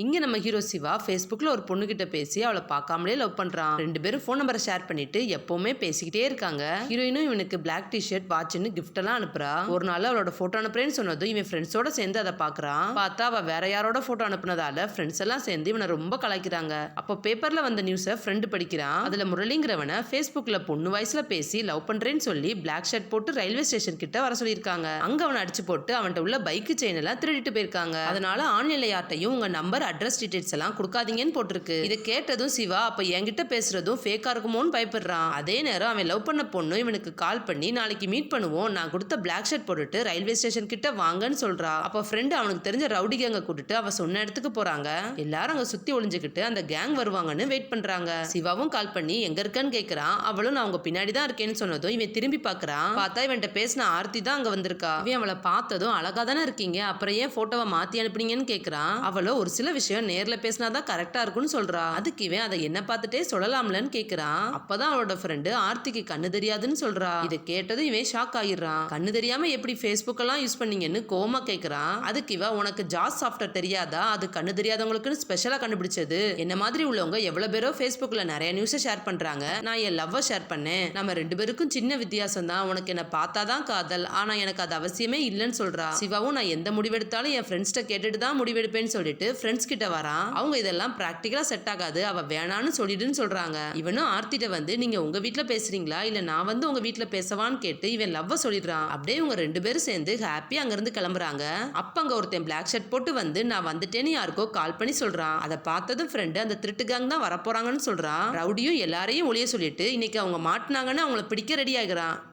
இங்க நம்ம ஹீரோ சிவா Facebookல ஒரு பொண்ணு கிட்ட பேசி அவளை பார்க்காமலே லவ் பண்றான். ரெண்டு பேரும் ஃபோன் நம்பரை ஷேர் பண்ணிட்டு எப்பவுமே பேசிக்கிட்டே இருக்காங்க. ஹீரோயினும் இவனுக்கு பிளாக் டி-ஷர்ட் வாட்ச்னு கிஃப்ட் எல்லாம் அனுப்புறா. ஒரு நாள் அவளோட போட்டோ அனுப்புறேன்னு சொன்னதும் இவன் ஃப்ரெண்ட்ஸோட சேர்ந்து அதை பாக்குறான். பார்த்தா அவ வேற யாரோட போட்டோ அனுப்புனதால ஃப்ரெண்ட்ஸ் எல்லாம் சேர்ந்து இவனை ரொம்ப கலாய்க்கிறாங்க. அப்போ பேப்பர்ல வந்த நியூஸை ஃப்ரெண்டு படிக்கிறான். அதுல முரளிங்கிறவனை Facebookல பொண்ணு வயசுல பேசி லவ் பண்றேன்னு சொல்லி பிளாக் ஷர்ட் போட்டு ரயில்வே ஸ்டேஷன் கிட்ட வர சொல்லியிருக்காங்க. அங்க அவனை அடிச்சு போட்டு அவன்கிட்ட உள்ள பைக் செயின் எல்லாம் திருடிட்டு போயிருக்காங்க. அதனால ஆன்லைன்ல யார்ட்டையும் உங்க நம்பர் அட்ரஸ் டீடைல்ஸ் எல்லாம் கொடுக்காதீங்கன்னு போட்டிருக்கு. இதை கேட்டதும் சிவா அப்ப என்கிட்ட பேசுறதும் ஃபேக்கா இருக்குமோன்னு பயப்படுறான். அதே நேரம் அவன் லவ் பண்ண பொண்ணு இவனுக்கு கால் பண்ணி நாளைக்கு மீட் பண்ணுவோம், நான் கொடுத்த பிளாக் ஷர்ட் போட்டுட்டு ரயில்வே ஸ்டேஷன் கிட்ட வாங்கன்னு சொல்றா. அப்ப ஃப்ரெண்ட் அவனுக்கு தெரிஞ்ச ரவுடி கேங்க கூட்டிட்டு அவ சொன்ன இடத்துக்கு போறாங்க. எல்லாரும் அங்க சுத்தி ஒளிஞ்சுக்கிட்டு அந்த கேங் வருவாங்கன்னு வெயிட் பண்றாங்க. சிவாவும் கால் பண்ணி எங்க இருக்கன்னு கேக்குறான். அவளும் நான் உங்க பின்னாடி தான் இருக்கேன்னு சொன்னதும் இவன் திரும்பி பாக்குறான். பார்த்தா இவன்ட்ட பேசின ஆர்த்தி தான் அங்க வந்திருக்கா. இவன் அவளை பார்த்ததும் அழகா தானே இருக்கீங்க, அப்புறம் ஏன் போட்டோவை மாத்தி அனுப்புனீங்கன்னு கேக்குறான். அவளோ ஒரு சில விஷயம் நேர்ல பேசினாதான் கரெக்டா இருக்கும்னு சொல்றா. அதுக்கு இவன் அதை என்ன பார்த்துட்டே சொல்லலாம்லன்னு கேக்குறான். அப்பதான் அவளோட ஃப்ரெண்டு ஆர்த்திக்கு கண்ணு தெரியாதுன்னு சொல்றா. இதை கேட்டதும் இவன் ஷாக் ஆயிடுறான். கண்ணு தெரியாம எப்படி Facebook எல்லாம் யூஸ் பண்ணீங்கன்னு கோமா கேக்குறான். அதுக்கு இவ உனக்கு ஜாஸ் சாஃப்ட்வேர் தெரியாதா, அது கண்ணு தெரியாதவங்களுக்குன்னு ஸ்பெஷலா கண்டுபிடிச்சது. என்ன மாதிரி உள்ளவங்க எவ்வளவு பேரோ Facebookல நிறைய நியூஸை ஷேர் பண்றாங்க. நான் என் லவ்வை ஷேர் பண்ணேன். நம்ம ரெண்டு பேருக்கும் சின்ன வித்தியாசம் தான். உனக்கு என்ன பார்த்தாதான் காதல், ஆனா எனக்கு அது அவசியமே இல்லைன்னு சொல்றா. சிவாவும் நான் எந்த முடிவெடுத்தாலும் என் ஃப்ரெண்ட்ஸ்ட கேட்டுட்டு தான் முடிவெடுப்பேன்னு சொல்லிட்டு ஃப்ரெண்ட்ஸ் கிட்ட வரான். அவங்க இதெல்லாம் பிராக்டிகலா செட் ஆகாது, அவ வேணான்னு சொல்லிடுன்னு சொல்றாங்க. இவனும் ஆர்த்திட்ட வந்து நீங்க உங்க வீட்டுல பேசுறீங்களா இல்ல நான் வந்து உங்க வீட்டுல பேசவான்னு கேட்டு இவன் லவ்வ சொல்லிடுறான். அப்படியே இவங்க ரெண்டு பேரும் சேர்ந்து ஹாப்பியா அங்க இருந்து கிளம்புறாங்க. அப்ப அங்க ஒருத்தன் பிளாக் ஷர்ட் போட்டு வந்து நான் வந்துட்டேன்னு யாருக்கோ கால் பண்ணி சொல்றான். அதை பார்த்ததும் ஃப்ரெண்டு அந்த திருட்டு கேங் தான் வரப்போறாங்கன்னு சொல்றான். ரவுடியும் எல்லாரையும் ஒளிய சொல்லிட்டு இன்னைக்கு அவங்க மாட்டினாங்கன்னு அவங்கள பிடிக்க ரெடி ஆகிறான்.